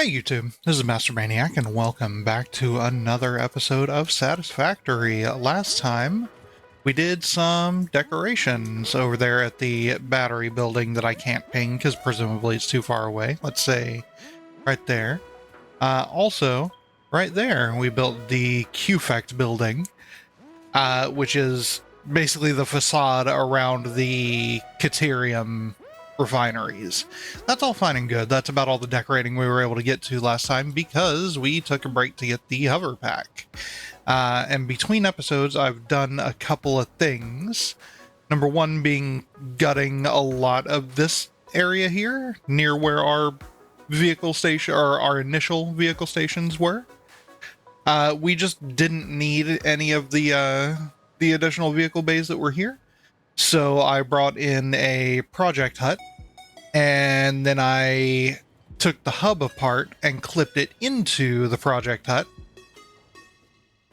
Hey YouTube, this is Master Maniac, and welcome back to another episode of Satisfactory. Last time, we did some decorations over there at the battery building that I can't ping because presumably it's too far away. Let's say right there. Also, right there, we built the Qfect building, which is basically the facade around the Caterium refineries. That's all fine and good. That's about all the decorating we were able to get to last time because we took a break to get the hover pack. And between episodes, I've done a couple of things. Number one being gutting a lot of this area here near where our vehicle station or our initial vehicle stations were. We just didn't need any of the additional vehicle bays that were here. So I brought in a project hut, and then I took the hub apart and clipped it into the project hut.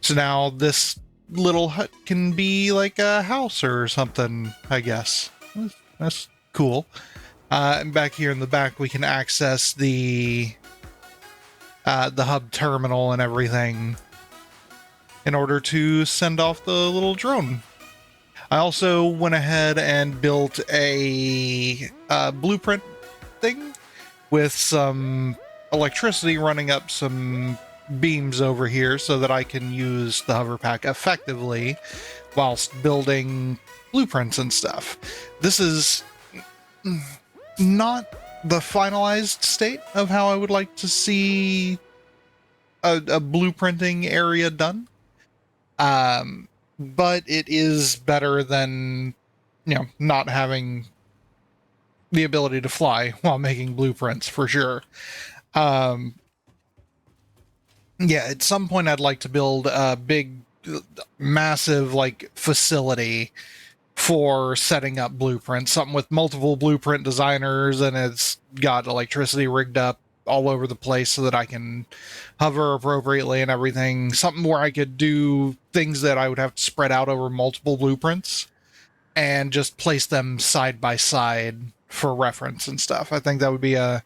So now this little hut can be like a house or something, I guess. That's cool. And back here in the back, we can access the hub terminal and everything in order to send off the little drone. I also went ahead and built a blueprint thing with some electricity running up some beams over here so that I can use the hover pack effectively whilst building blueprints and stuff. This is not the finalized state of how I would like to see a blueprinting area done. But it is better than, not having the ability to fly while making blueprints, for sure. Yeah, at some point I'd like to build a big, massive, facility for setting up blueprints, something with multiple blueprint designers, and it's got electricity rigged up all over the place so that I can hover appropriately and everything. Something where I could do things that I would have to spread out over multiple blueprints and just place them side by side for reference and stuff. I think that would be a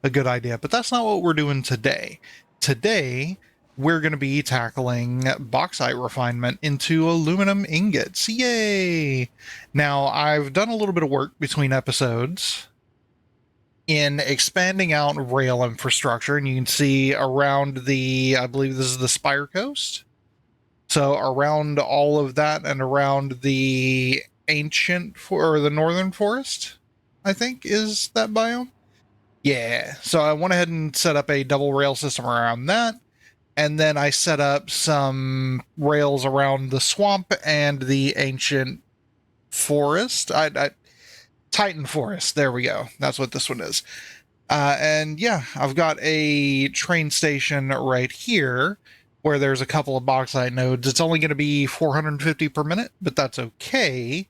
good idea, but that's not what we're doing today. Today, we're going to be tackling bauxite refinement into aluminum ingots. Yay! Now, I've done a little bit of work between episodes in expanding out rail infrastructure, and you can see around I believe this is the Spire Coast. So around all of that and around the the Northern Forest, I think, is that biome. Yeah, so I went ahead and set up a double rail system around that, and then I set up some rails around the swamp and the ancient forest. Titan Forest. There we go. That's what this one is. And yeah, I've got a train station right here where there's a couple of bauxite nodes. It's only going to be 450 per minute, but that's okay.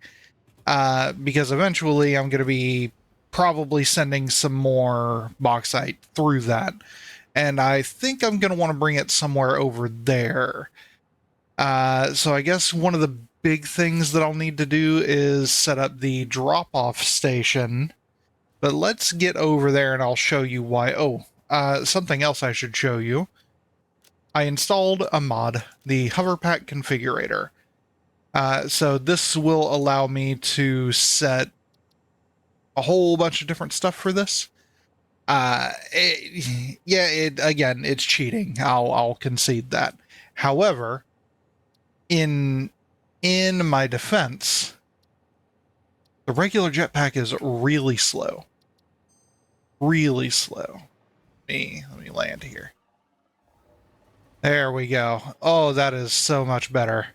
Because eventually I'm going to be probably sending some more bauxite through that. And I think I'm going to want to bring it somewhere over there. So I guess one of the big things that I'll need to do is set up the drop-off station. But let's get over there and I'll show you why. Oh, something else I should show you. I installed a mod, the Hoverpack Configurator. So this will allow me to set a whole bunch of different stuff for this. Again, it's cheating. I'll concede that. However, in my defense, the regular jetpack is really slow. Really slow. Let me land here. There we go. Oh, that is so much better.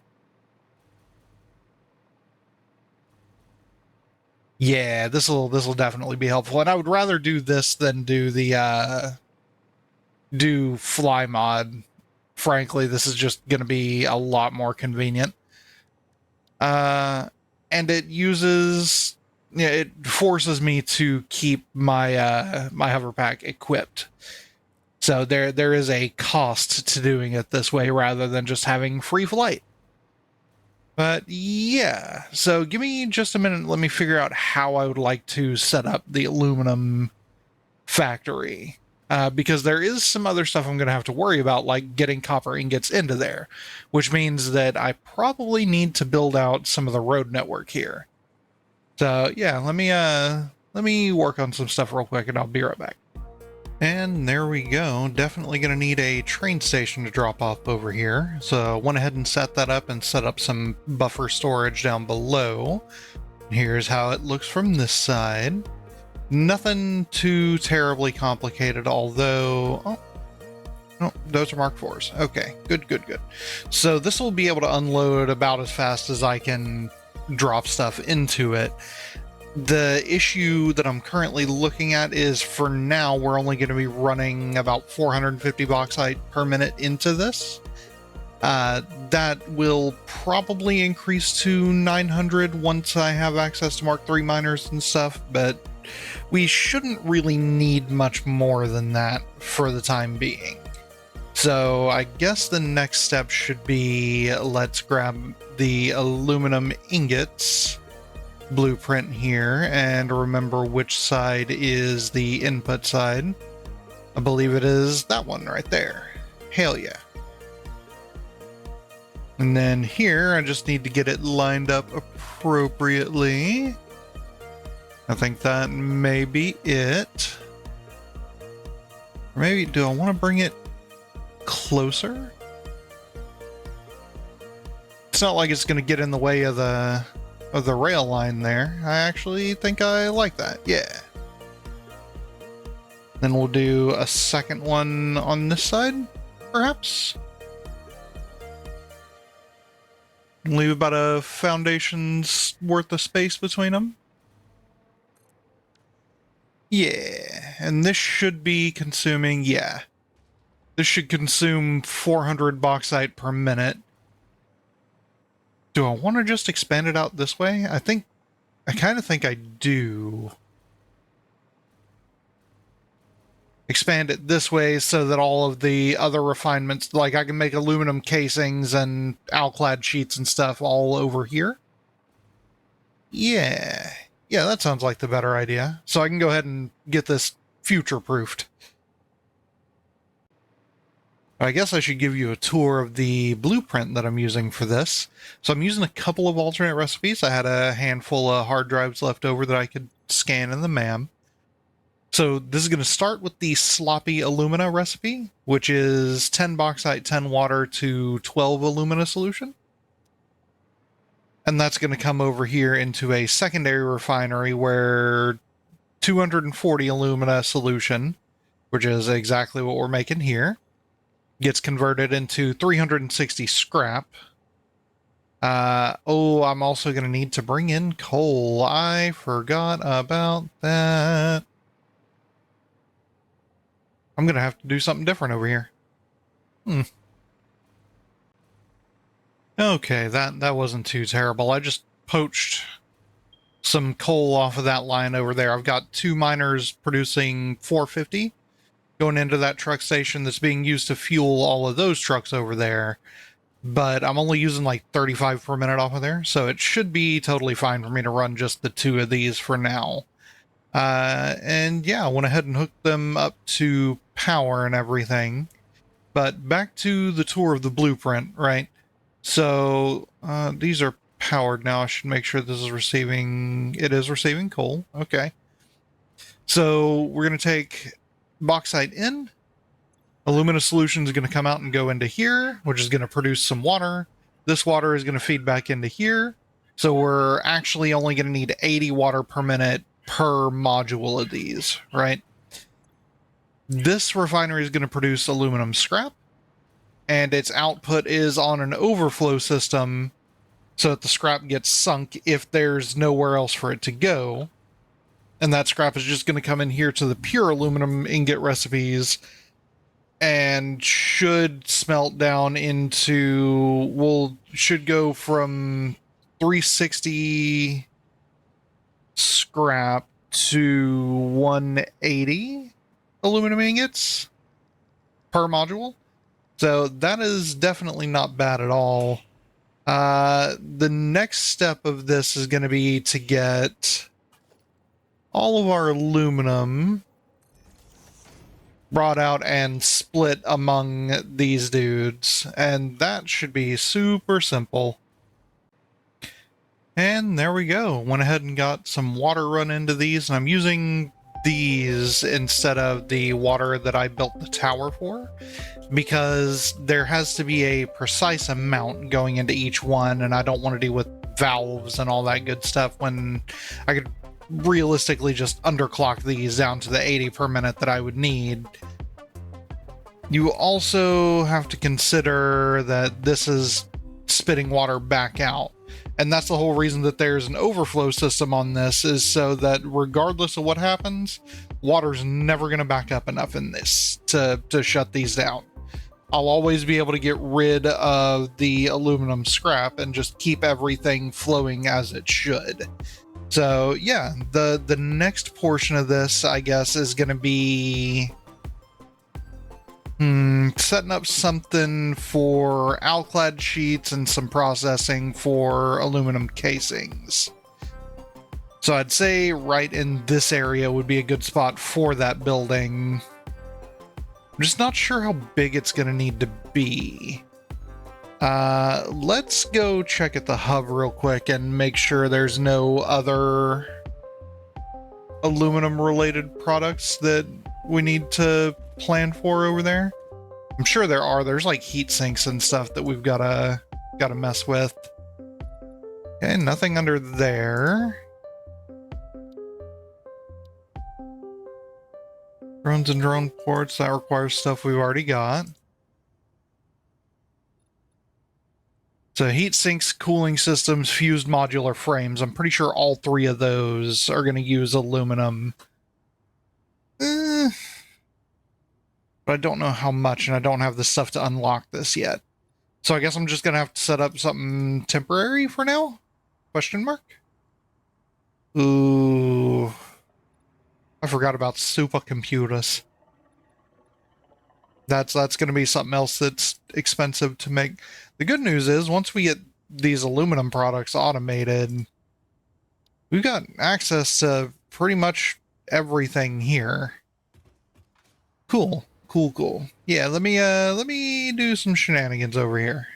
Yeah, this will definitely be helpful, and I would rather do this than do the do fly mod. Frankly, this is just going to be a lot more convenient. And it uses, it forces me to keep my my hover pack equipped. So there is a cost to doing it this way rather than just having free flight. But yeah, so give me just a minute. Let me figure out how I would like to set up the aluminum factory. because there is some other stuff I'm going to have to worry about, like getting copper ingots into there, which means that I probably need to build out some of the road network here. So yeah, let me work on some stuff real quick, and I'll be right back. And there we go. Definitely going to need a train station to drop off over here. So I went ahead and set that up and set up some buffer storage down below. Here's how it looks from this side. Nothing too terribly complicated, although... Oh, no, those are Mark IVs. Okay, good. So this will be able to unload about as fast as I can drop stuff into it. The issue that I'm currently looking at is, for now, we're only going to be running about 450 bauxite per minute into this. That will probably increase to 900 once I have access to Mark III miners and stuff, but we shouldn't really need much more than that for the time being. So I guess the next step should be, let's grab the aluminum ingots blueprint here and remember which side is the input side. I believe it is that one right there. Hell yeah. And then here, I just need to get it lined up appropriately. I think that may be it. Or maybe, do I want to bring it closer? It's not like it's going to get in the way of the rail line there. I actually think I like that. Yeah. Then we'll do a second one on this side, perhaps. Leave about a foundation's worth of space between them. Yeah, and this should be consuming, yeah. This should consume 400 bauxite per minute. Do I want to just expand it out this way? I kind of think I do. Expand it this way so that all of the other refinements, like I can make aluminum casings and alclad sheets and stuff all over here. Yeah. Yeah, that sounds like the better idea. So I can go ahead and get this future-proofed. I guess I should give you a tour of the blueprint that I'm using for this. So I'm using a couple of alternate recipes. I had a handful of hard drives left over that I could scan in the MAM. So this is going to start with the sloppy alumina recipe, which is 10 bauxite, 10 water to 12 alumina solution. And that's going to come over here into a secondary refinery where 240 alumina solution, which is exactly what we're making here, gets converted into 360 scrap. I'm also going to need to bring in coal. I forgot about that. I'm going to have to do something different over here. Okay, that wasn't too terrible. I just poached some coal off of that line over there. I've got 2 miners producing 450 going into that truck station that's being used to fuel all of those trucks over there. But I'm only using like 35 per minute off of there, so it should be totally fine for me to run just the 2 of these for now. And yeah, I went ahead and hooked them up to power and everything. But back to the tour of the blueprint, right? So these are powered now. I should make sure this is receiving... It is receiving coal. Okay. So we're going to take bauxite in. Alumina solution is going to come out and go into here, which is going to produce some water. This water is going to feed back into here. So we're actually only going to need 80 water per minute per module of these, right? This refinery is going to produce aluminum scrap, and its output is on an overflow system so that the scrap gets sunk if there's nowhere else for it to go. And that scrap is just going to come in here to the pure aluminum ingot recipes and should smelt down into, should go from 360 scrap to 180 aluminum ingots per module. So that is definitely not bad at all. The next step of this is going to be to get all of our aluminum brought out and split among these dudes, and that should be super simple. And there we go. Went ahead and got some water run into these, and I'm using these instead of the water that I built the tower for, because there has to be a precise amount going into each one, and I don't want to deal with valves and all that good stuff when I could realistically just underclock these down to the 80 per minute that I would need. You also have to consider that this is spitting water back out. And that's the whole reason that there's an overflow system on this, is so that regardless of what happens, water's never going to back up enough in this to shut these down. I'll always be able to get rid of the aluminum scrap and just keep everything flowing as it should. So yeah, the next portion of this, I guess, is going to be setting up something for alclad sheets and some processing for aluminum casings. So I'd say right in this area would be a good spot for that building. I'm just not sure how big it's going to need to be. Let's go check at the hub real quick and make sure there's no other aluminum related products that we need to plan for over there. I'm sure there are. There's like heat sinks and stuff that we've gotta mess with. Okay, nothing under there. Drones and drone ports, that requires stuff we've already got. So heat sinks, cooling systems, fused modular frames. I'm pretty sure all three of those are going to use aluminum. But I don't know how much, and I don't have the stuff to unlock this yet. So I guess I'm just going to have to set up something temporary for now? Question mark? Ooh. I forgot about supercomputers. That's going to be something else that's expensive to make. The good news is, once we get these aluminum products automated, we've got access to pretty much everything here. Cool. Yeah, let me do some shenanigans over here.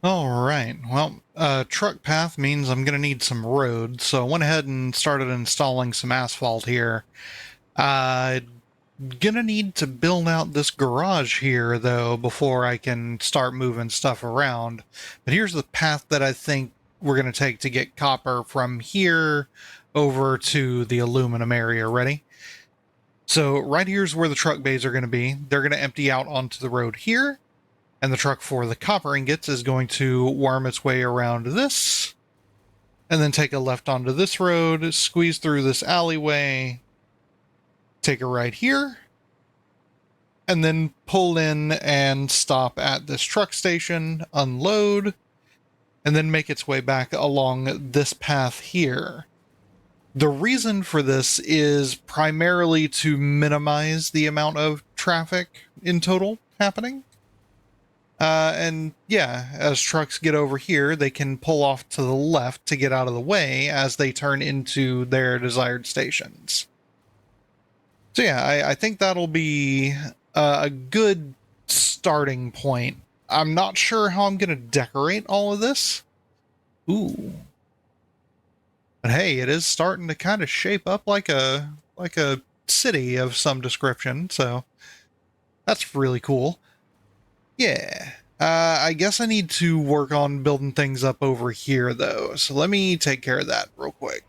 All right. Well, truck path means I'm going to need some roads, so I went ahead and started installing some asphalt here. Gonna need to build out this garage here, though, before I can start moving stuff around. But here's the path that I think we're going to take to get copper from here over to the aluminum area. Ready? So right here's where the truck bays are going to be. They're going to empty out onto the road here, and the truck for the copper ingots is going to worm its way around this, and then take a left onto this road, squeeze through this alleyway, take a right here, and then pull in and stop at this truck station, unload, and then make its way back along this path here. The reason for this is primarily to minimize the amount of traffic in total happening. And yeah, as trucks get over here, they can pull off to the left to get out of the way as they turn into their desired stations. So yeah, I think that'll be a good starting point. I'm not sure how I'm going to decorate all of this. Ooh. But hey, it is starting to kind of shape up like a city of some description, so that's really cool. Yeah. I guess I need to work on building things up over here, though, so let me take care of that real quick.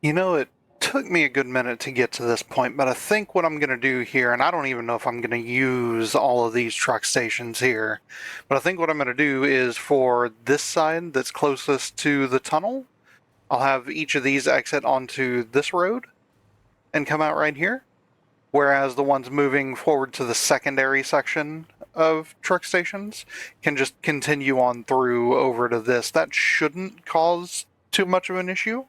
You know, it took me a good minute to get to this point, but I think what I'm going to do here, and I don't even know if I'm going to use all of these truck stations here, but I think what I'm going to do is for this side that's closest to the tunnel, I'll have each of these exit onto this road and come out right here, whereas the ones moving forward to the secondary section of truck stations can just continue on through over to this. That shouldn't cause too much of an issue.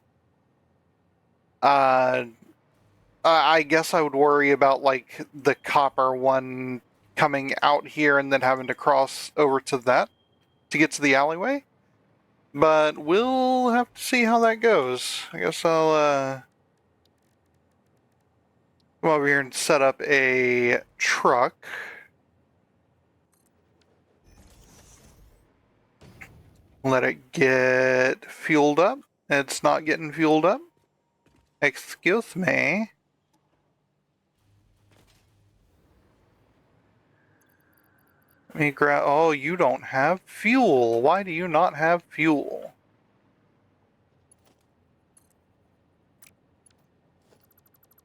I guess I would worry about like the copper one coming out here and then having to cross over to that to get to the alleyway. But we'll have to see how that goes. I guess I'll Come over here and set up a truck. Let it get fueled up. It's not getting fueled up. Excuse me. Let me grab. Oh, you don't have fuel. Why do you not have fuel?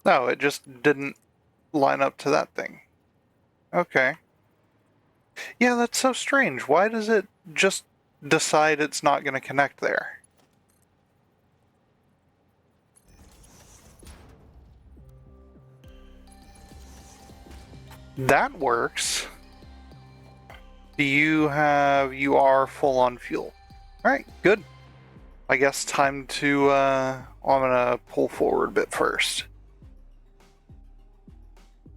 No, it just didn't line up to that thing. Okay. Yeah, that's so strange. Why does it just decide it's not going to connect there? That works. You are full on fuel. Alright, good. I guess time to, I'm gonna pull forward a bit first.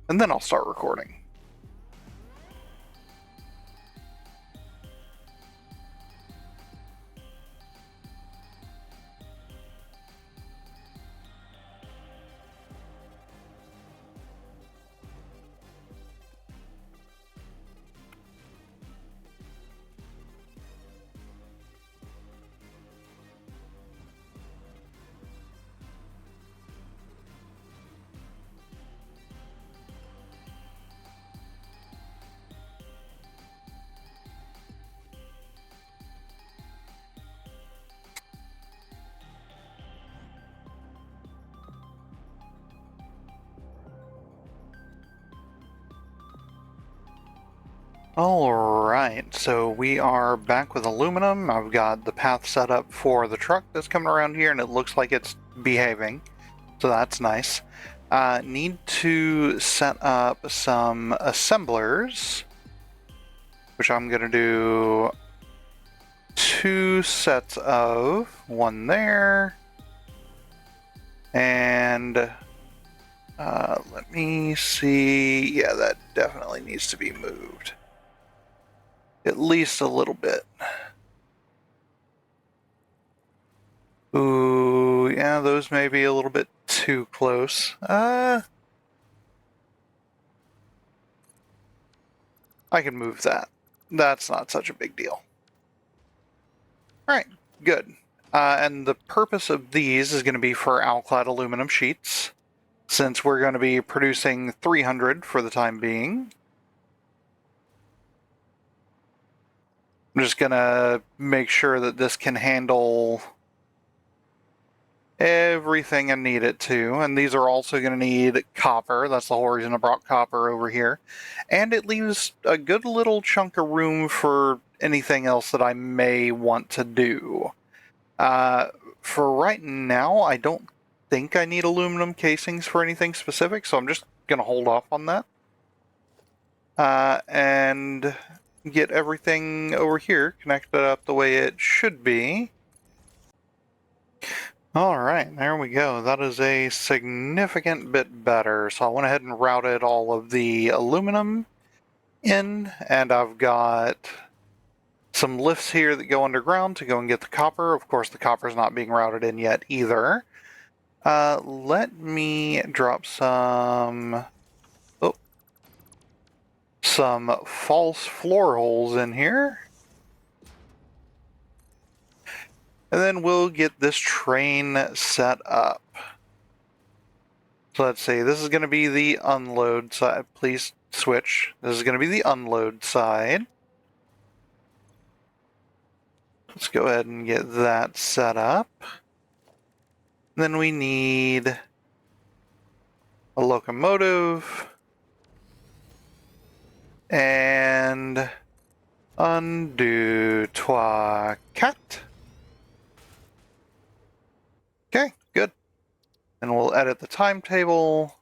And then I'll start recording. Alright, so we are back with aluminum. I've got the path set up for the truck that's coming around here, and it looks like it's behaving. So that's nice. Need to set up some assemblers, which I'm going to do 2 sets of. One there. And let me see. Yeah, that definitely needs to be moved. At least a little bit. Ooh, yeah, those may be a little bit too close. I can move that. That's not such a big deal. Alright, good. And the purpose of these is going to be for alclad aluminum sheets, since we're going to be producing 300 for the time being. I'm just going to make sure that this can handle everything I need it to. And these are also going to need copper. That's the whole reason I brought copper over here. And it leaves a good little chunk of room for anything else that I may want to do. For right now, I don't think I need aluminum casings for anything specific, so I'm just going to hold off on that. And get everything over here connected up the way it should be. Alright, there we go. That is a significant bit better. So I went ahead and routed all of the aluminum in, and I've got some lifts here that go underground to go and get the copper. Of course, the copper is not being routed in yet either. Let me drop some false floor holes in here. And then we'll get this train set up. So let's see, this is going to be the unload side. Please switch. This is going to be the unload side. Let's go ahead and get that set up. Then we need a locomotive and undo trois quatre. Okay, good. And we'll edit the timetable,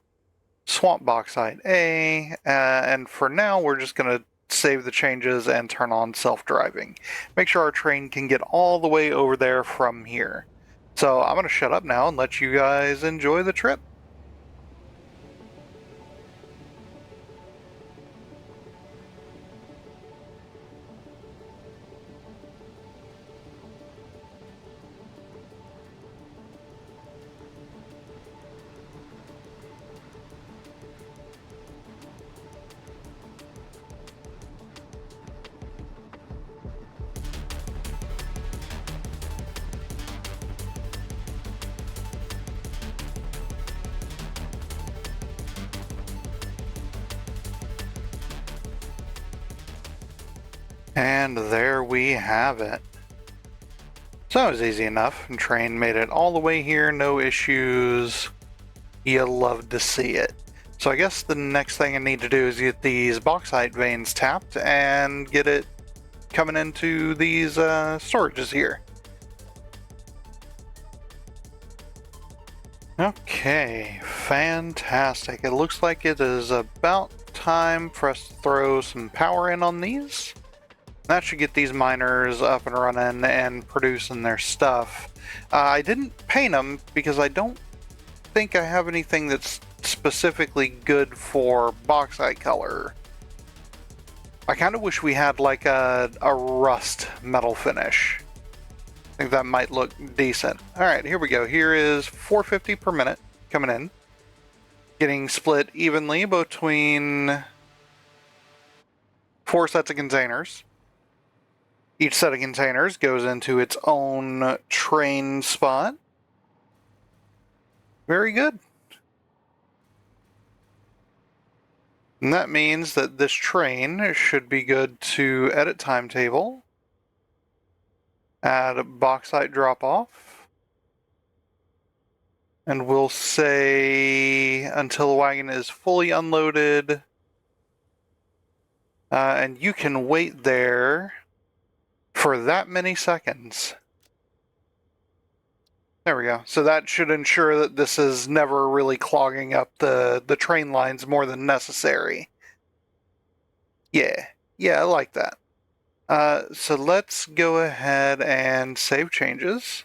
swamp bauxite A, and for now we're just going to save the changes and turn on self-driving. Make sure our train can get all the way over there from here. So I'm going to shut up now and let you guys enjoy the trip. And there we have it. So that was easy enough, and train made it all the way here, no issues. You love to see it. So I guess the next thing I need to do is get these bauxite veins tapped and get it coming into these storages here. Okay, fantastic. It looks like it is about time for us to throw some power in on these. That should get these miners up and running and producing their stuff. I didn't paint them because I don't think I have anything that's specifically good for bauxite color. I kind of wish we had like a rust metal finish. I think that might look decent. Alright, here we go. Here is 450 per minute coming in. Getting split evenly between 4 sets of containers. Each set of containers goes into its own train spot. Very good. And that means that this train should be good to edit timetable. Add bauxite drop-off. And we'll say until the wagon is fully unloaded. And you can wait there for that many seconds. There we go. So that should ensure that this is never really clogging up the train lines more than necessary. Yeah, I like that. So let's go ahead and save changes.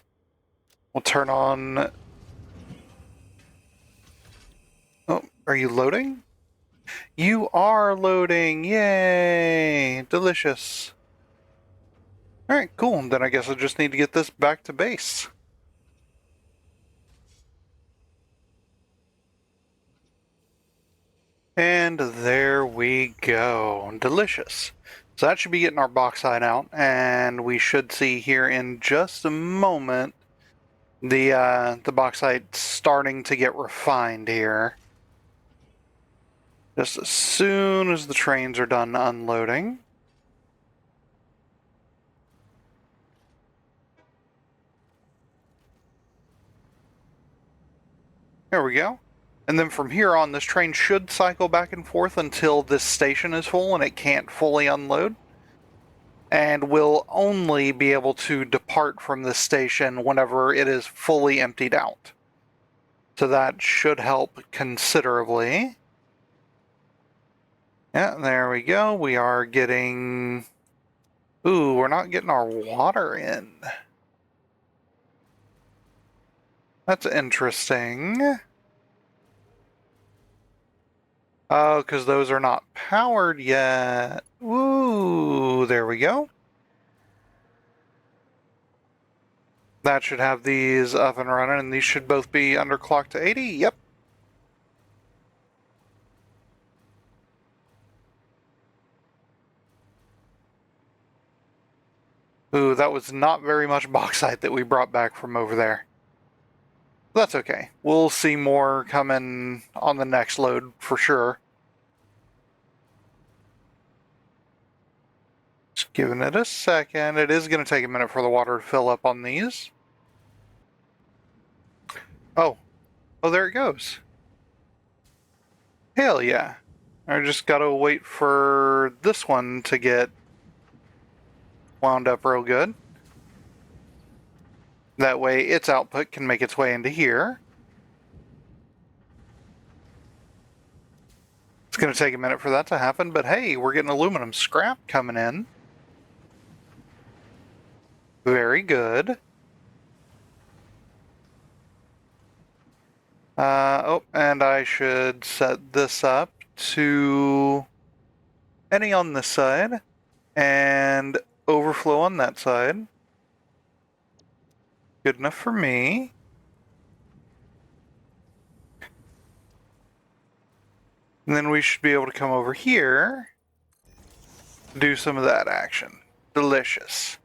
We'll turn on... Oh, are you loading? You are loading! Yay! Delicious. Alright, cool. Then I guess I just need to get this back to base. And there we go. Delicious. So that should be getting our bauxite out, and we should see here in just a moment the bauxite starting to get refined here. Just as soon as the trains are done unloading. There we go. And then from here on, this train should cycle back and forth until this station is full and it can't fully unload. And will only be able to depart from this station whenever it is fully emptied out. So that should help considerably. Yeah, there we go. We are getting... Ooh, we're not getting our water in. That's interesting. Oh, because those are not powered yet. Ooh, there we go. That should have these up and running, and these should both be underclocked to 80. Yep. Ooh, that was not very much bauxite that we brought back from over there. That's okay. We'll see more coming on the next load for sure. Just giving it a second. It is going to take a minute for the water to fill up on these. Oh, there it goes. Hell yeah. I just got to wait for this one to get wound up real good. That way its output can make its way into here. It's going to take a minute for that to happen, but hey, we're getting aluminum scrap coming in. Very good. Oh, and I should set this up to any on this side and overflow on that side. Good enough for me. And then we should be able to come over here, do some of that action. Delicious.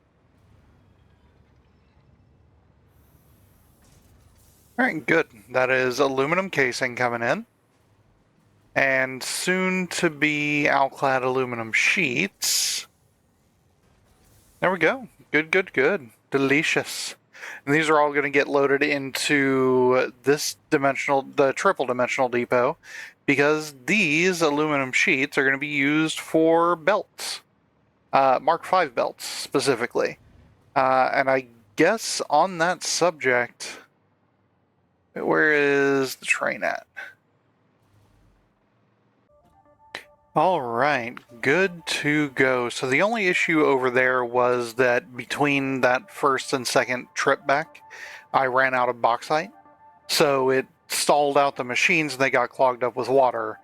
Alright, good. That is aluminum casing coming in. And soon to be outclad aluminum sheets. There we go. Good, good, good. Delicious. And these are all going to get loaded into this the triple dimensional depot, because these aluminum sheets are going to be used for belts, Mark V belts specifically. And I guess on that subject, where is the train at? All right, good to go. So the only issue over there was that between that first and second trip back, I ran out of bauxite. So it stalled out the machines and they got clogged up with water.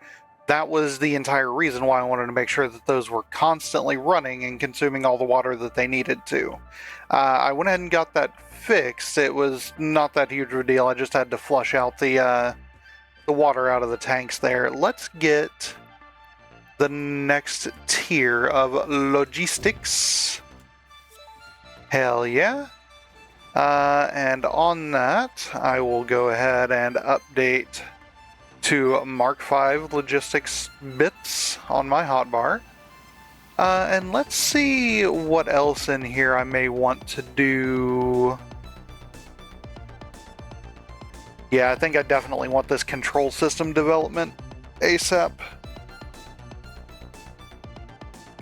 That was the entire reason why I wanted to make sure that those were constantly running and consuming all the water that they needed to. I went ahead and got that fixed. It was not that huge of a deal. I just had to flush out the water out of the tanks there. Let's get the next tier of logistics. Hell yeah. And on that, I will go ahead and update to Mark V logistics bits on my hotbar. And let's see what else in here I may want to do. Yeah, I think I definitely want this control system development ASAP.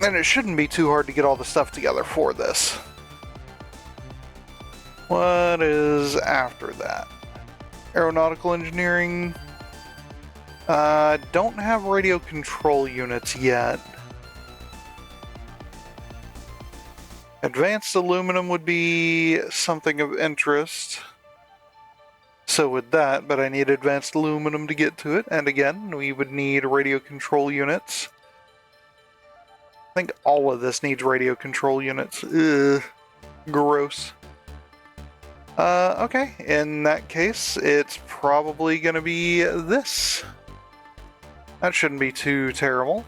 And it shouldn't be too hard to get all the stuff together for this. What is after that? Aeronautical engineering. Don't have radio control units yet. Advanced aluminum would be something of interest. So with that, but I need advanced aluminum to get to it. And again, we would need radio control units. I think all of this needs radio control units. Ugh, gross. Okay, in that case, it's probably going to be this. That shouldn't be too terrible.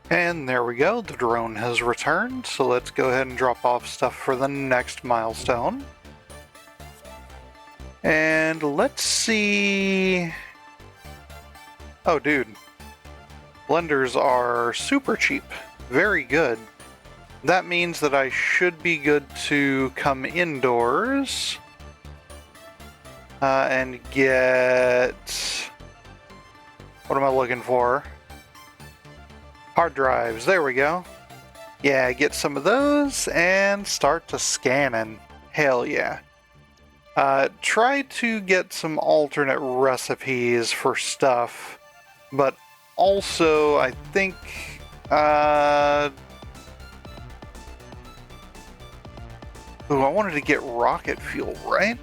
And there we go, the drone has returned, so let's go ahead and drop off stuff for the next milestone. And let's see... Oh, dude. Blenders are super cheap. Very good. That means that I should be good to come indoors and get... What am I looking for? Hard drives. There we go. Yeah, get some of those and start to scanning. Hell yeah. Try to get some alternate recipes for stuff, but also I think... Ooh, I wanted to get rocket fuel, right?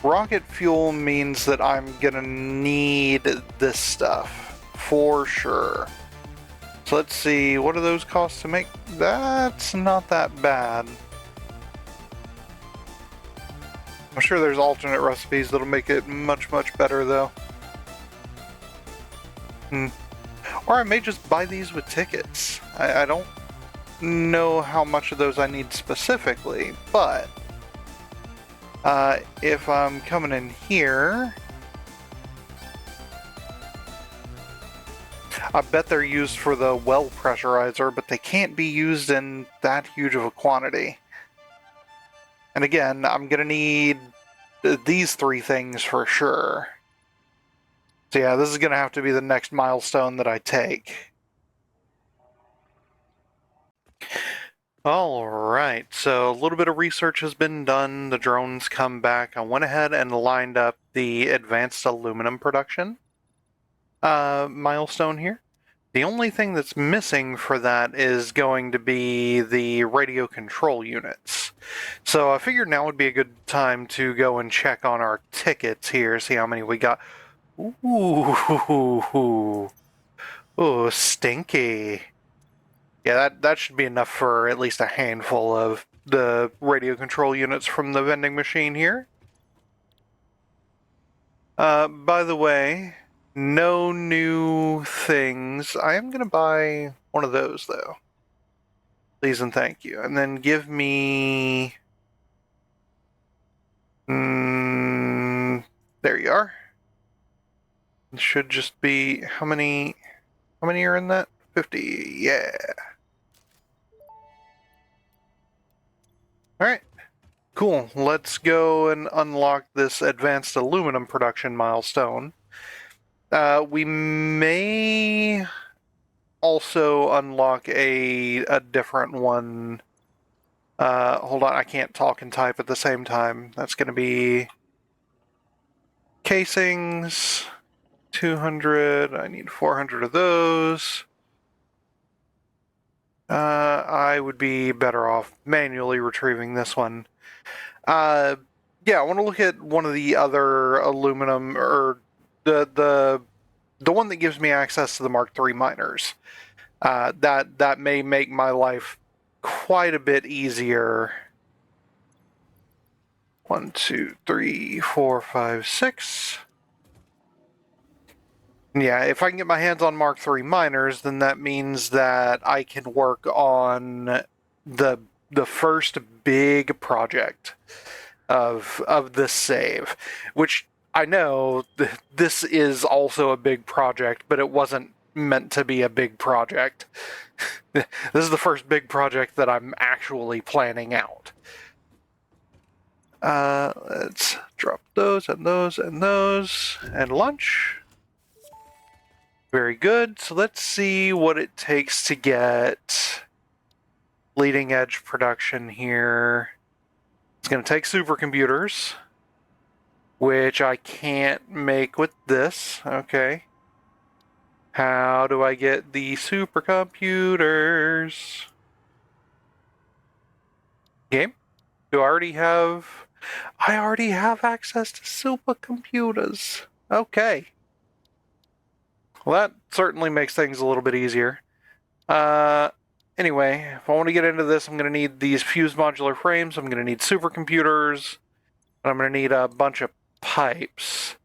Rocket fuel means that I'm gonna need this stuff, for sure. So let's see, what do those cost to make? That's not that bad. I'm sure there's alternate recipes that'll make it much, much better, though. Or I may just buy these with tickets. I don't know how much of those I need specifically, but if I'm coming in here, I bet they're used for the well pressurizer, but they can't be used in that huge of a quantity. And again, I'm gonna need these three things for sure. So yeah, this is gonna have to be the next milestone that I take. Alright, so a little bit of research has been done, the drones come back. I went ahead and lined up the advanced aluminum production milestone here. The only thing that's missing for that is going to be the radio control units. So I figured now would be a good time to go and check on our tickets here, see how many we got. Ooh, ooh, stinky. Yeah, that should be enough for at least a handful of the radio control units from the vending machine here. By the way, no new things. I am going to buy one of those, though. Please and thank you. And then give me... there you are. It should just be... How many are in that? 50, yeah. All right, cool. Let's go and unlock this advanced aluminum production milestone. We may also unlock a different one. Hold on, I can't talk and type at the same time. That's going to be casings, 200. I need 400 of those. I would be better off manually retrieving this one. Yeah, I want to look at one of the other aluminum, or the one that gives me access to the Mark III miners. That may make my life quite a bit easier. 1, 2, 3, 4, 5, 6. Yeah, if I can get my hands on Mark III miners, then that means that I can work on the first big project of this save, which I know this is also a big project, but it wasn't meant to be a big project. This is the first big project that I'm actually planning out. Let's drop those and those and those and lunch. Very good. So let's see what it takes to get leading edge production here. It's going to take supercomputers, which I can't make with this. Okay. How do I get the supercomputers? Game? Do I already have... I already have access to supercomputers. Okay. Well, that certainly makes things a little bit easier. Anyway, if I want to get into this, I'm going to need these fused modular frames. I'm going to need supercomputers. And I'm going to need a bunch of pipes.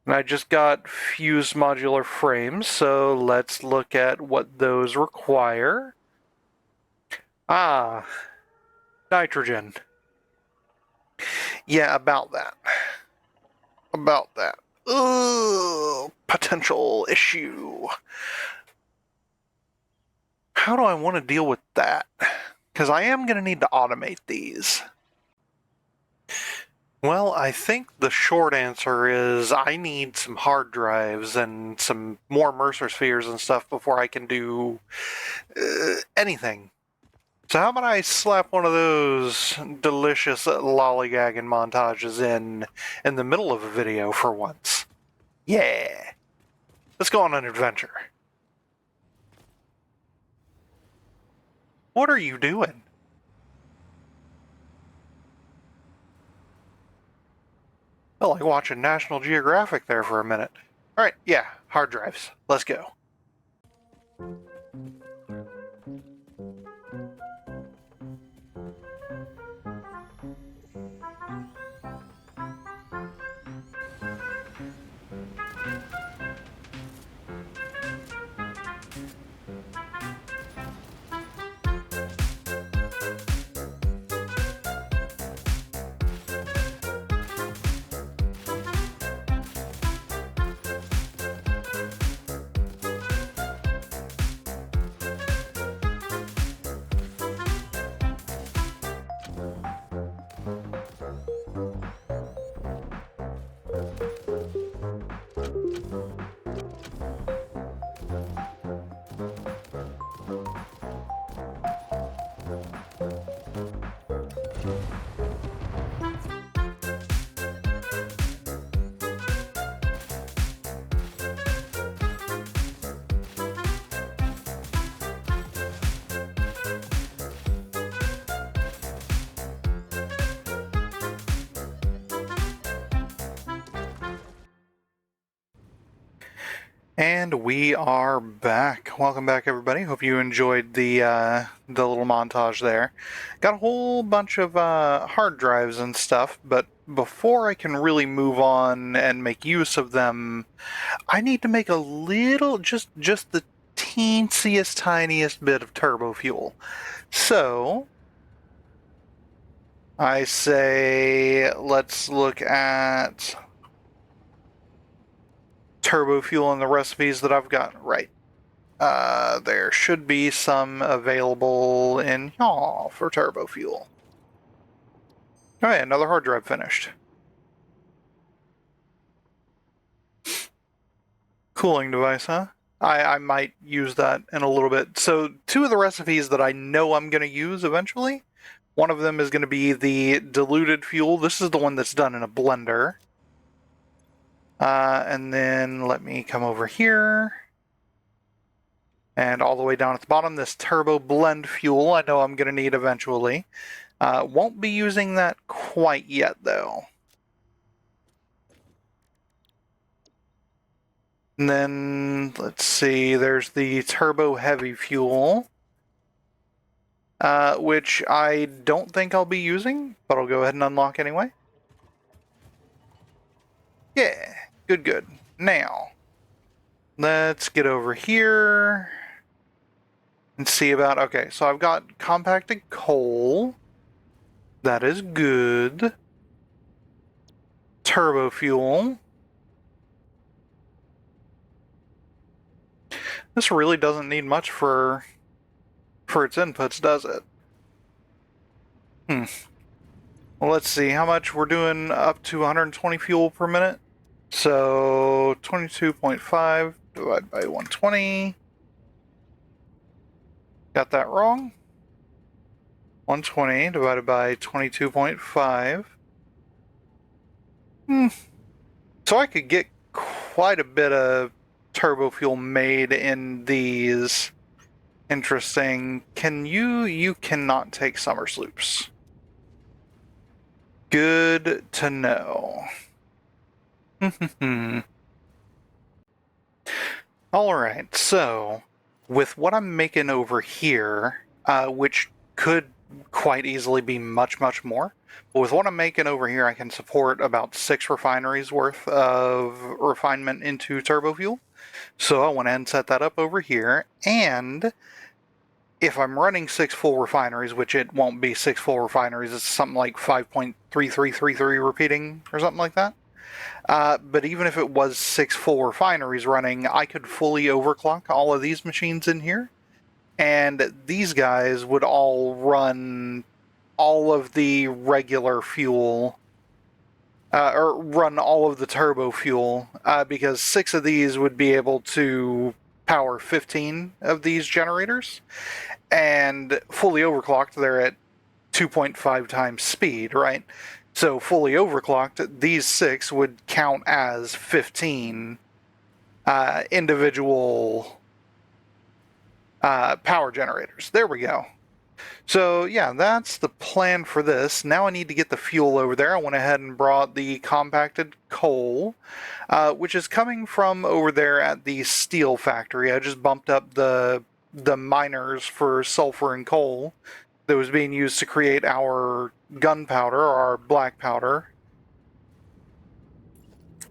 And I just got fused modular frames, so let's look at what those require. Ah, nitrogen. Yeah, about that. About that. Ugh, potential issue. How do I want to deal with that? Because I am going to need to automate these. Well, I think the short answer is I need some hard drives and some more Mercer spheres and stuff before I can do anything. So how about I slap one of those delicious lollygagging montages in the middle of a video for once? Yeah. Let's go on an adventure. What are you doing? Felt like watching National Geographic there for a minute. Alright, yeah, hard drives. Let's go. And we are back. Welcome back, everybody. Hope you enjoyed the little montage there. Got a whole bunch of hard drives and stuff, but before I can really move on and make use of them, I need to make a little, just the teensiest, tiniest bit of turbo fuel. So I say let's look at turbo fuel and the recipes that I've got. Right. There should be some available in y'all for turbo fuel. Oh yeah, another hard drive finished. Cooling device, huh? I might use that in a little bit. So two of the recipes that I know I'm going to use eventually, one of them is going to be the diluted fuel. This is the one that's done in a blender. And then let me come over here. And all the way down at the bottom, this turbo blend fuel I know I'm going to need eventually. Won't be using that quite yet, though. And then, let's see, there's the turbo heavy fuel, which I don't think I'll be using, but I'll go ahead and unlock anyway. Yeah, good. Now, let's get over here and see about, okay, so I've got compacted coal. That is good. Turbo fuel. This really doesn't need much for its inputs, does it? Well, let's see how much we're doing, up to 120 fuel per minute. So 22.5 divided by 120. Got that wrong. 120 divided by 22.5. So I could get quite a bit of turbo fuel made in these. Interesting. You cannot take summer sloops. Good to know. Alright, so with what I'm making over here, which could quite easily be much more, but with what I'm making over here, I can support about 6 refineries worth of refinement into turbo fuel. So I went ahead and set that up over here, and if I'm running 6 full refineries, which it won't be 6 full refineries, it's something like 5.3333 repeating or something like that. But even if it was 6 full refineries running, I could fully overclock all of these machines in here, and these guys would all run all of the regular fuel, or run all of the turbo fuel, because 6 of these would be able to power 15 of these generators, and fully overclocked, they're at 2.5 times speed, right? So fully overclocked, these 6 would count as 15 individual power generators. There we go. So yeah, that's the plan for this. Now I need to get the fuel over there. I went ahead and brought the compacted coal, which is coming from over there at the steel factory. I just bumped up the miners for sulfur and coal that was being used to create our gunpowder, or our black powder.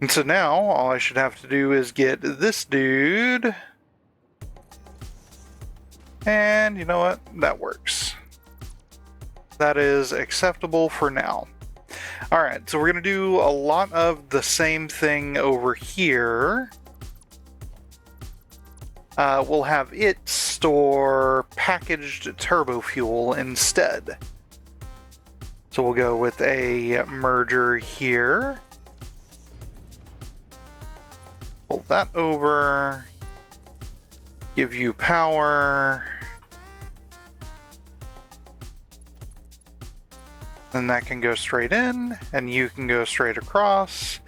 And so now all I should have to do is get this dude. And you know what? That works. That is acceptable for now. Alright, so we're going to do a lot of the same thing over here. We'll have it store packaged turbo fuel instead. So we'll go with a merger here. Pull that over. Give you power. Then that can go straight in, and you can go straight across,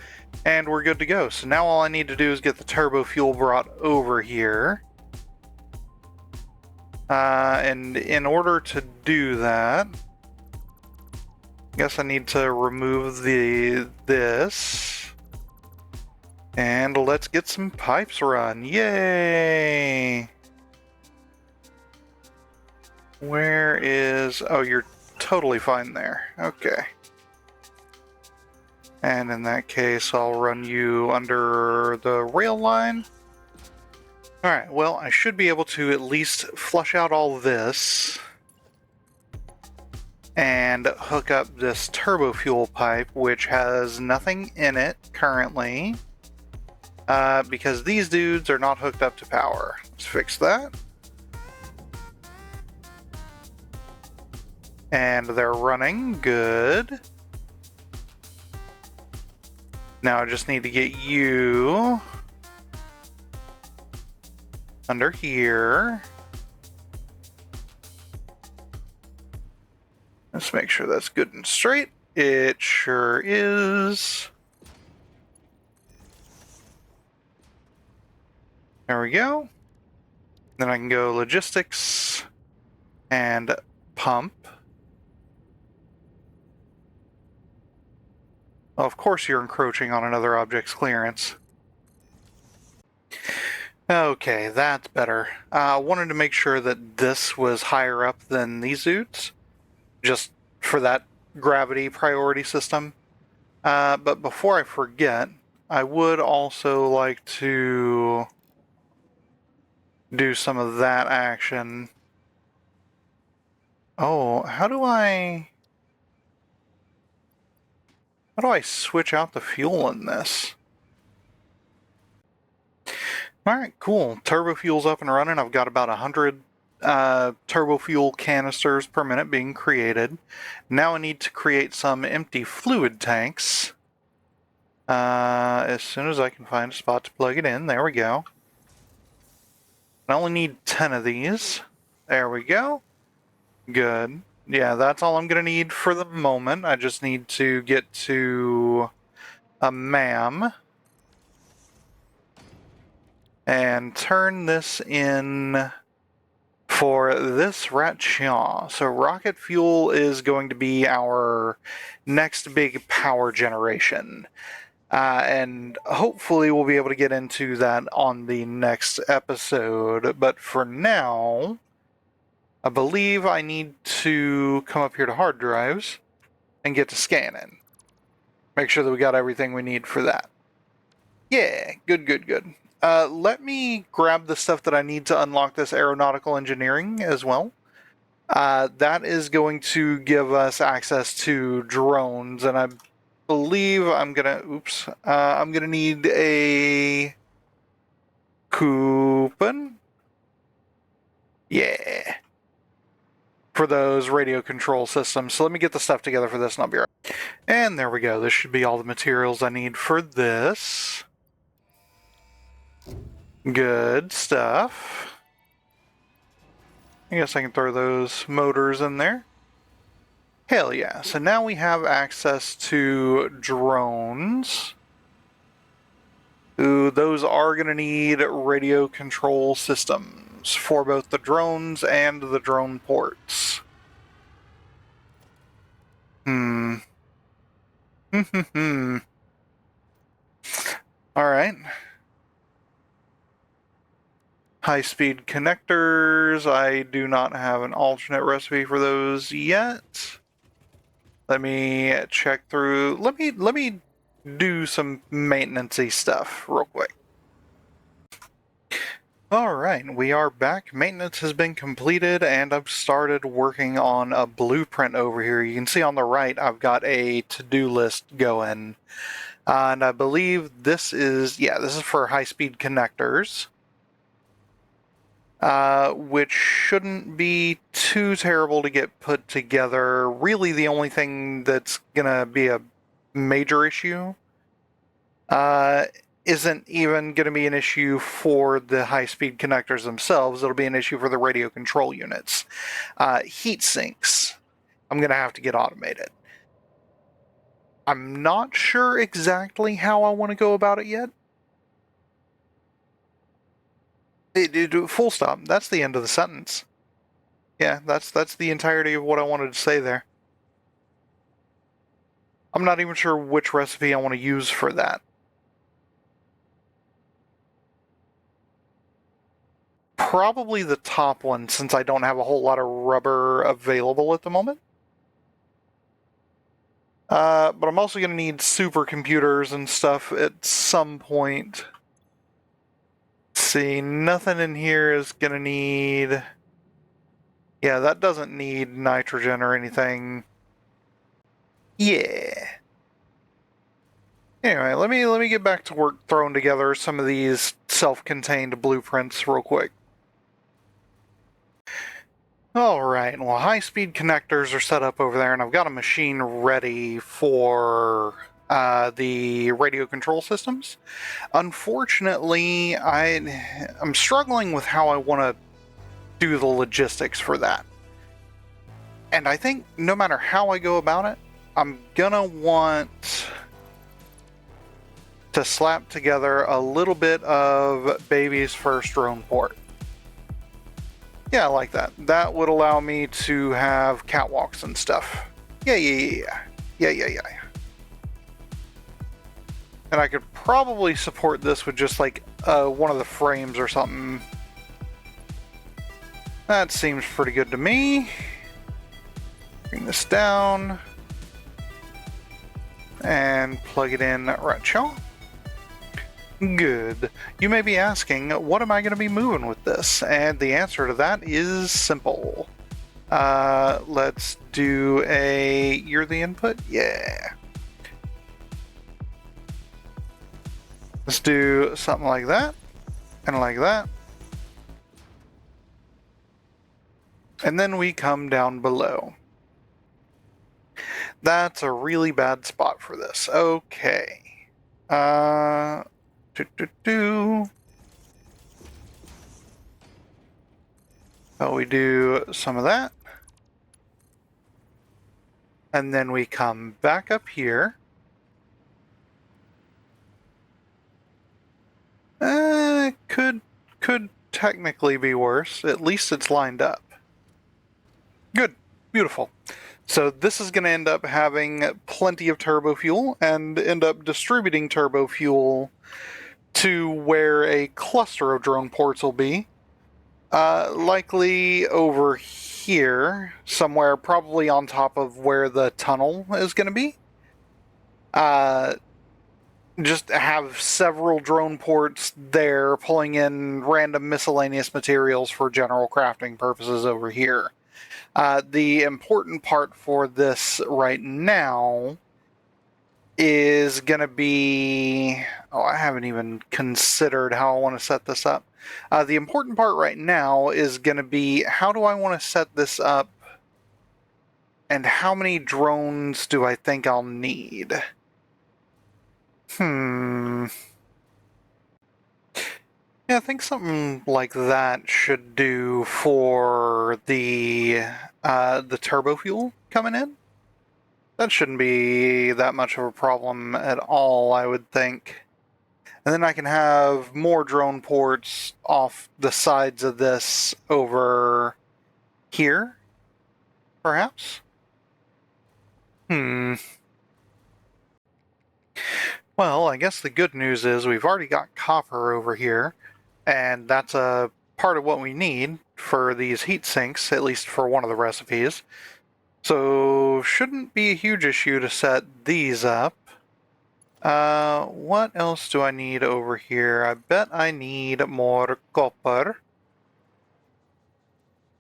and we're good to go. So now all I need to do is get the turbo fuel brought over here. And in order to do that, I guess I need to remove this. And let's get some pipes run. Yay! Where is... Oh, you're totally fine there. Okay. And in that case, I'll run you under the rail line. Alright, well, I should be able to at least flush out all this and hook up this turbo fuel pipe, which has nothing in it currently. because these dudes are not hooked up to power. Let's fix that. And they're running. Good. Now I just need to get you under here. Let's make sure that's good and straight. It sure is. There we go. Then I can go logistics and pump. Well, of course you're encroaching on another object's clearance. Okay, that's better. I wanted to make sure that this was higher up than these dudes, just for that gravity priority system. But before I forget, I would also like to do some of that action. Oh, how do I switch out the fuel in this? Alright, cool. Turbo fuel's up and running. I've got about 100 turbo fuel canisters per minute being created. Now I need to create some empty fluid tanks. As soon as I can find a spot to plug it in. There we go. I only need 10 of these. There we go. Good. Yeah, that's all I'm going to need for the moment. I just need to get to a MAM and turn this in for this Ratchaw. So rocket fuel is going to be our next big power generation. And hopefully we'll be able to get into that on the next episode. But for now, I believe I need to come up here to hard drives and get to scanning. Make sure that we got everything we need for that. Yeah, good. Let me grab the stuff that I need to unlock this aeronautical engineering as well. That is going to give us access to drones, and I believe I'm gonna need a coupon. Yeah. For those radio control systems. So let me get the stuff together for this and I'll be right back. And there we go. This should be all the materials I need for this. Good stuff. I guess I can throw those motors in there. Hell yeah. So now we have access to drones. Ooh, those are going to need radio control systems for both the drones and the drone ports. Alright. High-speed connectors. I do not have an alternate recipe for those yet. Let me check through. Let me do some maintenance-y stuff real quick. Alright, we are back. Maintenance has been completed, and I've started working on a blueprint over here. You can see on the right, I've got a to-do list going. And I believe this is for high-speed connectors. Which shouldn't be too terrible to get put together. Really, the only thing that's gonna be a major issue isn't even going to be an issue for the high-speed connectors themselves. It'll be an issue for the radio control units. Heat sinks, I'm going to have to get automated. I'm not sure exactly how I want to go about it yet. Full stop. That's the end of the sentence. Yeah, that's the entirety of what I wanted to say there. I'm not even sure which recipe I want to use for that. Probably the top one, since I don't have a whole lot of rubber available at the moment. But I'm also going to need supercomputers and stuff at some point. Let's see, nothing in here is going to need... Yeah, that doesn't need nitrogen or anything. Yeah. Anyway, let me get back to work throwing together some of these self-contained blueprints real quick. Alright, well, high-speed connectors are set up over there, and I've got a machine ready for the radio control systems. Unfortunately, I'm struggling with how I want to do the logistics for that. And I think no matter how I go about it, I'm gonna want to slap together a little bit of baby's first drone port. Yeah, I like that. That would allow me to have catwalks and stuff. Yeah. And I could probably support this with just like one of the frames or something. That seems pretty good to me. Bring this down. And plug it in right, y'all. Good. You may be asking, what am I going to be moving with this? And the answer to that is simple. Let's do you're the input? Yeah. Let's do something like that, and like that. And then we come down below. That's a really bad spot for this. Okay. So we do some of that. And then we come back up here. Could technically be worse. At least it's lined up. Good. Beautiful. So this is going to end up having plenty of turbo fuel and end up distributing turbo fuel to where a cluster of drone ports will be. Likely over here, somewhere, probably on top of where the tunnel is going to be. Just have several drone ports there pulling in random miscellaneous materials for general crafting purposes over here. The important part for this right now is going to be... Oh, I haven't even considered how I want to set this up. The important part right now is going to be, how do I want to set this up? And how many drones do I think I'll need? Yeah, I think something like that should do for the turbo fuel coming in. That shouldn't be that much of a problem at all, I would think. And then I can have more drone ports off the sides of this over here, perhaps? Well, I guess the good news is we've already got copper over here, and that's a part of what we need for these heat sinks, at least for one of the recipes. So, shouldn't be a huge issue to set these up. What else do I need over here? I bet I need more copper.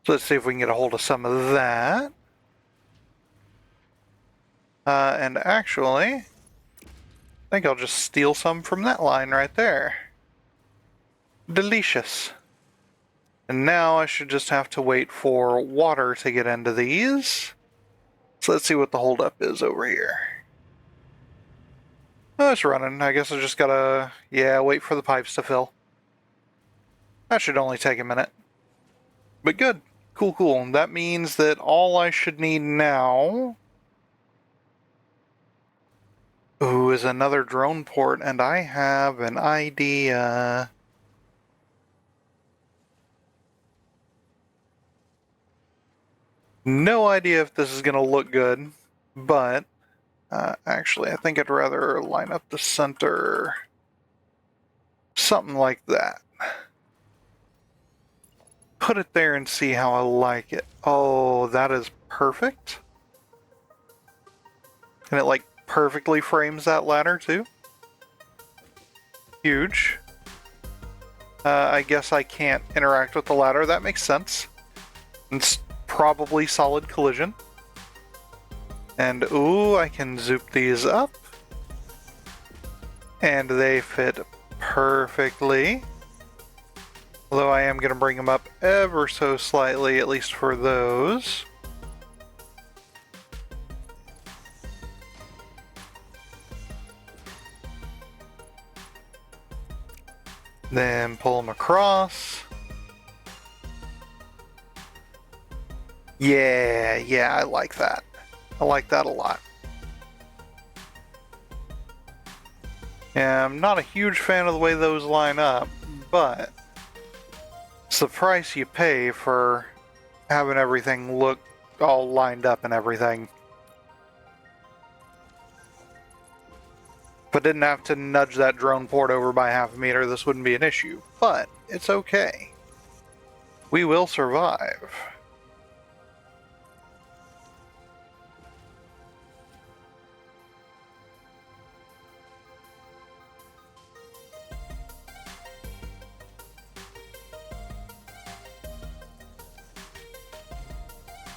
So let's see if we can get a hold of some of that. And actually, I think I'll just steal some from that line right there. Delicious. And now I should just have to wait for water to get into these. So let's see what the holdup is over here. Oh, it's running. I guess I just gotta, wait for the pipes to fill. That should only take a minute. But good. Cool. That means that all I should need now... Ooh, is another drone port, and I have an idea. No idea if this is going to look good, but actually I think I'd rather line up the center. Something like that. Put it there and see how I like it. Oh, that is perfect. And it like perfectly frames that ladder too. Huge. I guess I can't interact with the ladder. That makes sense. It's probably solid collision. And ooh, I can zoop these up. And they fit perfectly. Although I am going to bring them up ever so slightly, at least for those. Then pull them across. Yeah, I like that. I like that a lot. Yeah, I'm not a huge fan of the way those line up, but it's the price you pay for having everything look all lined up and everything. If I didn't have to nudge that drone port over by half a meter, this wouldn't be an issue, but it's okay. We will survive.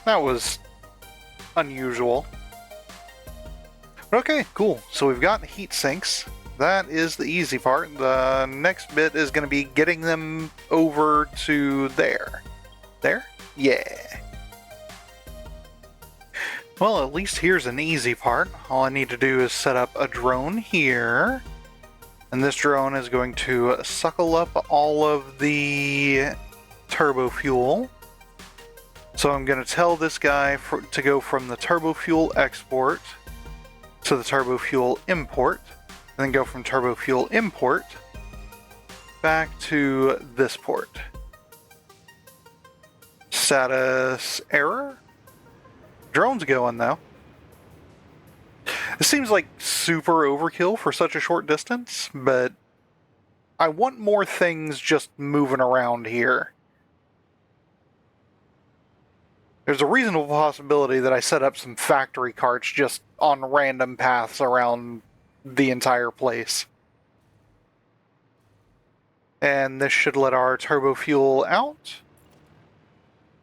That was unusual. Okay, cool. So we've got heat sinks. That is the easy part. The next bit is going to be getting them over to there. There? Yeah. Well, at least here's an easy part. All I need to do is set up a drone here. And this drone is going to suckle up all of the turbo fuel. So I'm going to tell this guy to go from the turbo fuel export to the turbo fuel import, and then go from turbo fuel import back to this port. Status error? Drone's going though. It seems like super overkill for such a short distance, but I want more things just moving around here. There's a reasonable possibility that I set up some factory carts just on random paths around the entire place. And this should let our turbo fuel out.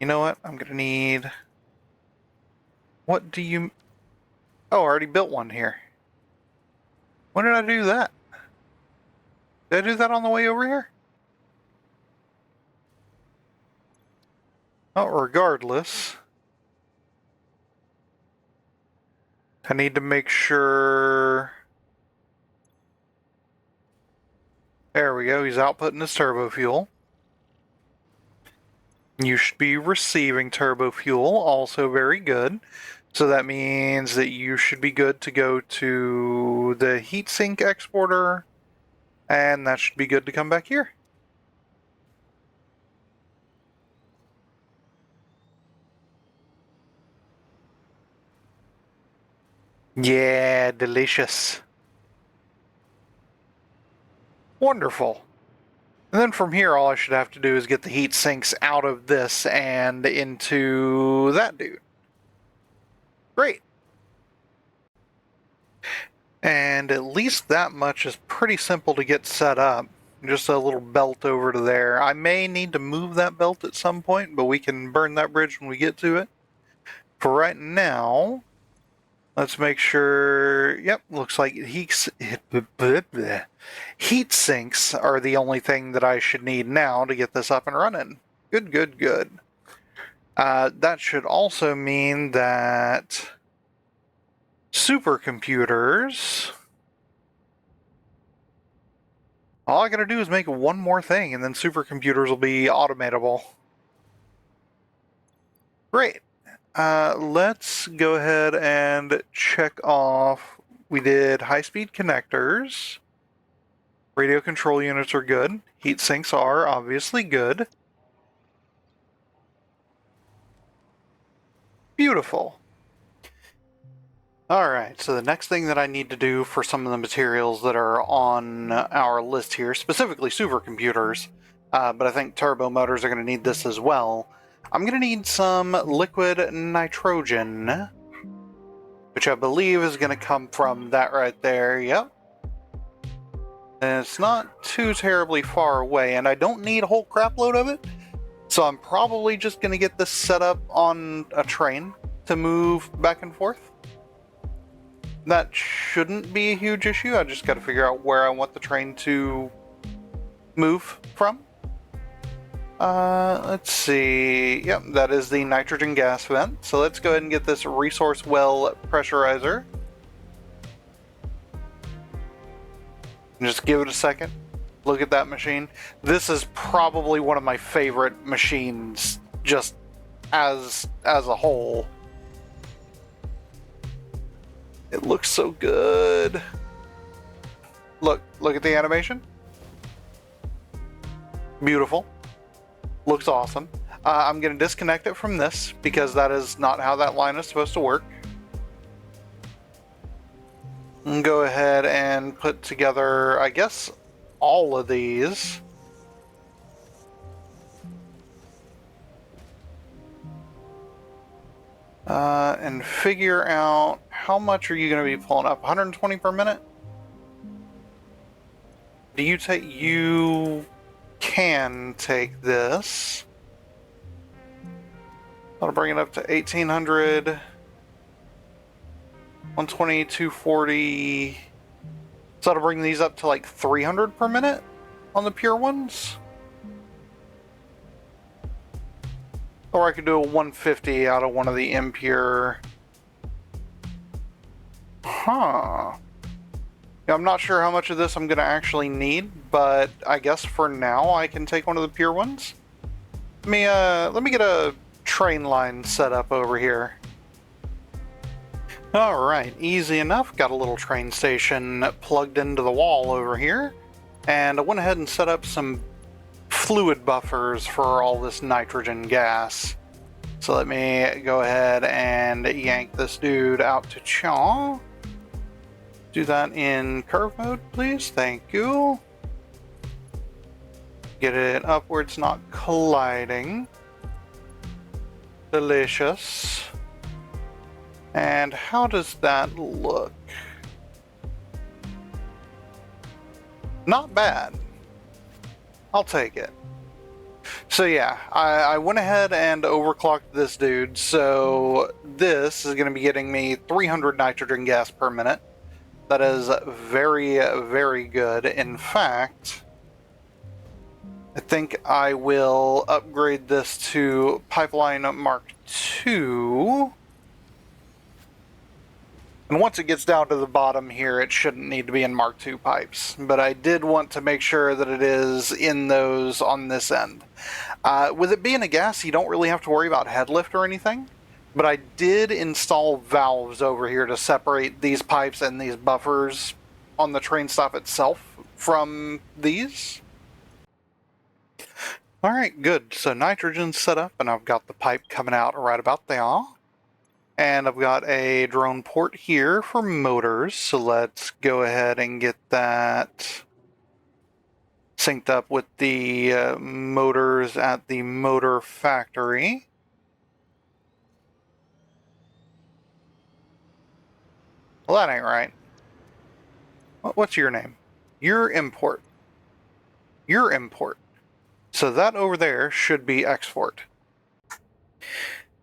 You know what? I'm going to need... What do you... Oh, I already built one here. When did I do that? Did I do that on the way over here? Oh, regardless, I need to make sure... There we go, he's outputting his turbo fuel. You should be receiving turbo fuel, also very good. So that means that you should be good to go to the heatsink exporter, and that should be good to come back here. Yeah, delicious. Wonderful. And then from here, all I should have to do is get the heat sinks out of this and into that dude. Great. And at least that much is pretty simple to get set up. Just a little belt over to there. I may need to move that belt at some point, but we can burn that bridge when we get to it. For right now, let's make sure... Yep, looks like heat sinks are the only thing that I should need now to get this up and running. Good, good, good. That should also mean that supercomputers... All I gotta do is make one more thing, and then supercomputers will be automatable. Great. Let's go ahead and check off. We did high-speed connectors. Radio control units are good. Heat sinks are obviously good. Beautiful. Alright, so the next thing that I need to do for some of the materials that are on our list here, specifically supercomputers, but I think turbo motors are going to need this as well. I'm going to need some liquid nitrogen, which I believe is going to come from that right there. Yep. And it's not too terribly far away, and I don't need a whole crap load of it, so I'm probably just going to get this set up on a train to move back and forth. that shouldn't be a huge issue. I just got to figure out where I want the train to move from. Let's see. Yep, that is the nitrogen gas vent. So let's go ahead and get this resource well pressurizer. Just give it a second. Look at that machine. This is probably one of my favorite machines, just as a whole. It looks so good. Look at the animation. Beautiful. Looks awesome. I'm going to disconnect it from this because that is not how that line is supposed to work. And go ahead and put together, I guess, all of these. And figure out how much are you going to be pulling up? 120 per minute? You can take this. That'll bring it up to 1800, 120, 240. So that'll bring these up to like 300 per minute on the pure ones. Or I could do a 150 out of one of the impure. Huh. Yeah, I'm not sure how much of this I'm going to actually need, but I guess for now I can take one of the pure ones. Let me get a train line set up over here. Alright, easy enough. Got a little train station plugged into the wall over here. And I went ahead and set up some fluid buffers for all this nitrogen gas. So let me go ahead and yank this dude out to chaw. Do that in curve mode, please. Thank you. Get it upwards, not colliding. Delicious. And how does that look? Not bad. I'll take it. So yeah, I went ahead and overclocked this dude, so this is going to be getting me 300 nitrogen gas per minute. That is very, very good. In fact, I think I will upgrade this to Pipeline Mark II. And once it gets down to the bottom here, it shouldn't need to be in Mark II pipes. But I did want to make sure that it is in those on this end. With it being a gas, you don't really have to worry about head lift or anything. But I did install valves over here to separate these pipes and these buffers on the train stop itself from these. Alright, good. So nitrogen's set up, and I've got the pipe coming out right about there. And I've got a drone port here for motors, so let's go ahead and get that synced up with the motors at the motor factory. Well, that ain't right. What's your name? Your import. Your import. So that over there should be export.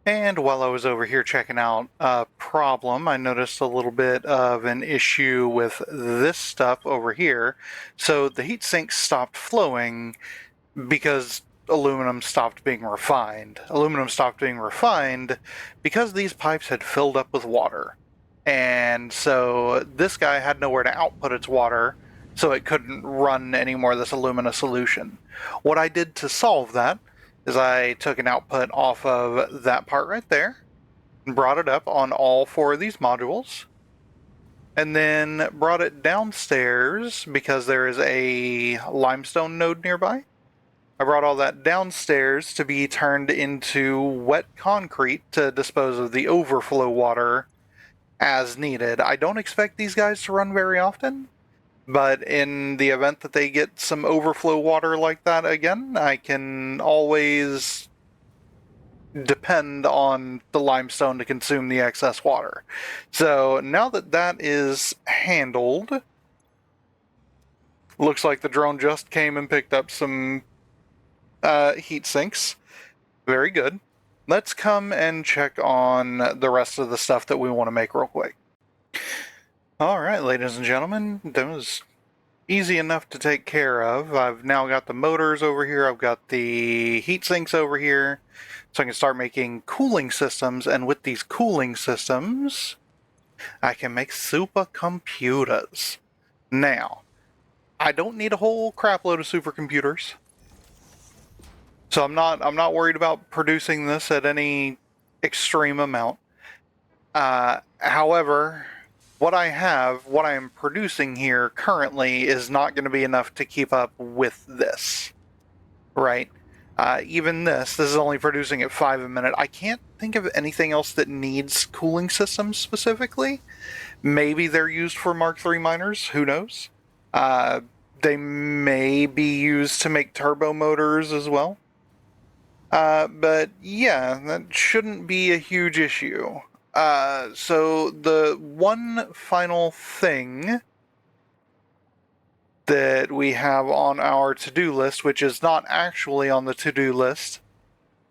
And while I was over here checking out a problem, I noticed a little bit of an issue with this stuff over here. So the heat sink stopped flowing because aluminum stopped being refined. Aluminum stopped being refined because these pipes had filled up with water. And so this guy had nowhere to output its water, so it couldn't run any more of this alumina solution. What I did to solve that is I took an output off of that part right there and brought it up on all four of these modules, and then brought it downstairs because there is a limestone node nearby. I brought all that downstairs to be turned into wet concrete to dispose of the overflow water as needed. I don't expect these guys to run very often, but in the event that they get some overflow water like that again, I can always depend on the limestone to consume the excess water. So now that that is handled, looks like the drone just came and picked up some heat sinks. Very good. Let's come and check on the rest of the stuff that we want to make real quick. All right, ladies and gentlemen, that was easy enough to take care of. I've now got the motors over here. I've got the heat sinks over here. So I can start making cooling systems, and with these cooling systems, I can make supercomputers. Now, I don't need a whole crap load of supercomputers. So I'm not worried about producing this at any extreme amount. However, what I am producing here currently is not going to be enough to keep up with this, right? Even this is only producing at 5 a minute. I can't think of anything else that needs cooling systems specifically. Maybe they're used for Mark III miners, who knows? Uh, they may be used to make turbo motors as well. But yeah, that shouldn't be a huge issue. So the one final thing that we have on our to-do list, which is not actually on the to-do list,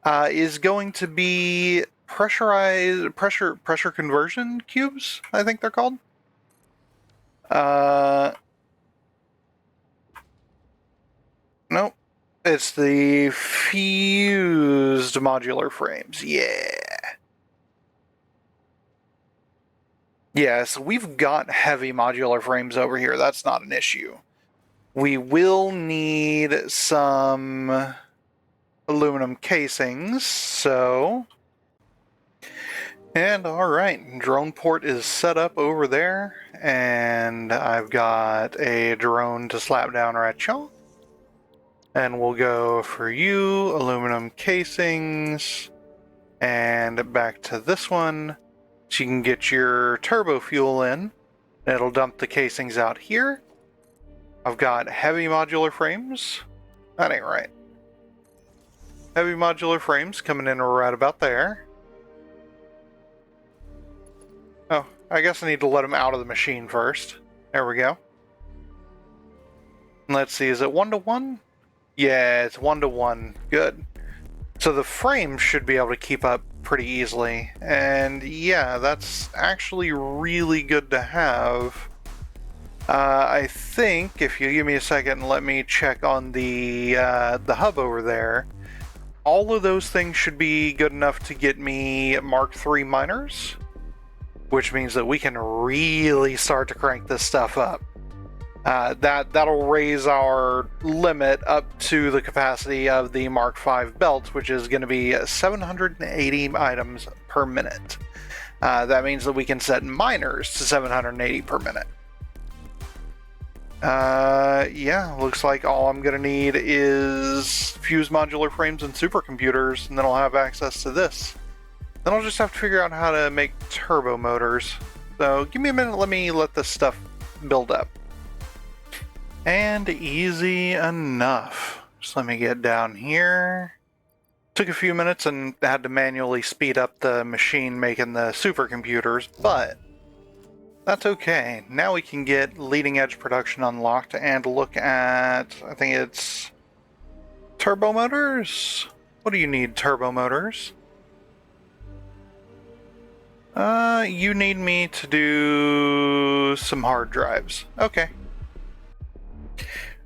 is going to be pressure conversion cubes, I think they're called. Nope. It's the fused modular frames. Yeah. Yeah, so we've got heavy modular frames over here. That's not an issue. We will need some aluminum casings, so... And alright, drone port is set up over there, and I've got a drone to slap down at y'all. And we'll go for you, aluminum casings, and back to this one, so you can get your turbo fuel in. It'll dump the casings out here. I've got heavy modular frames. That ain't right. Heavy modular frames coming in right about there. Oh, I guess I need to let them out of the machine first. There we go. Let's see, is it 1-to-1? Yeah, it's 1-to-1. Good. So the frame should be able to keep up pretty easily. And yeah, that's actually really good to have. I think if you give me a second and let me check on the hub over there, all of those things should be good enough to get me Mark III miners, which means that we can really start to crank this stuff up. That'll raise our limit up to the capacity of the Mark V belt, which is going to be 780 items per minute. That means that we can set miners to 780 per minute. Yeah, looks like all I'm going to need is fused modular frames and supercomputers, and then I'll have access to this. Then I'll just have to figure out how to make turbo motors. So give me a minute, let this stuff build up. And easy enough. Just let me get down here. Took a few minutes and had to manually speed up the machine making the supercomputers, but that's okay. Now we can get leading edge production unlocked and look at, I think it's turbo motors? What do you need, turbo motors? You need me to do some hard drives. Okay.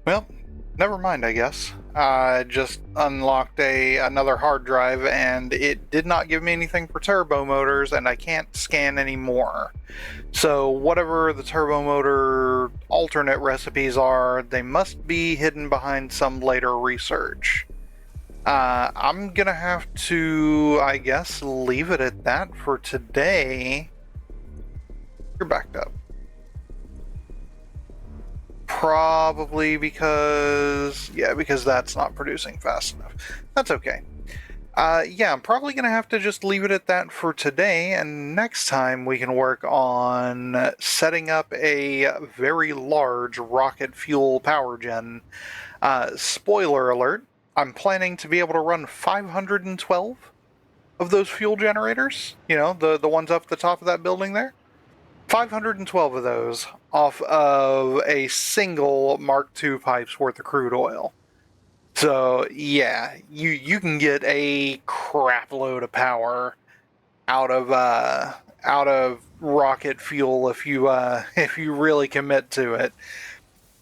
Well, never mind, I guess. I just unlocked another hard drive, and it did not give me anything for turbo motors, and I can't scan anymore. So whatever the turbo motor alternate recipes are, they must be hidden behind some later research. I'm gonna have to, I guess, leave it at that for today. You're backed up. Probably because that's not producing fast enough. That's okay. Yeah, I'm probably going to have to just leave it at that for today, and next time we can work on setting up a very large rocket fuel power gen. Spoiler alert, I'm planning to be able to run 512 of those fuel generators, you know, the ones up the top of that building there. 512 of those off of a single Mark II pipe's worth of crude oil. So yeah, you can get a crap load of power out of out of rocket fuel if you really commit to it.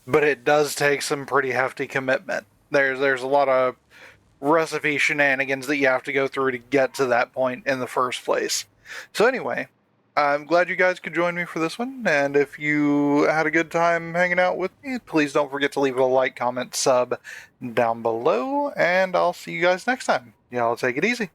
But it does take some pretty hefty commitment. There's a lot of recipe shenanigans that you have to go through to get to that point in the first place. So anyway, I'm glad you guys could join me for this one, and if you had a good time hanging out with me, please don't forget to leave a like, comment, sub down below, and I'll see you guys next time. Y'all take it easy.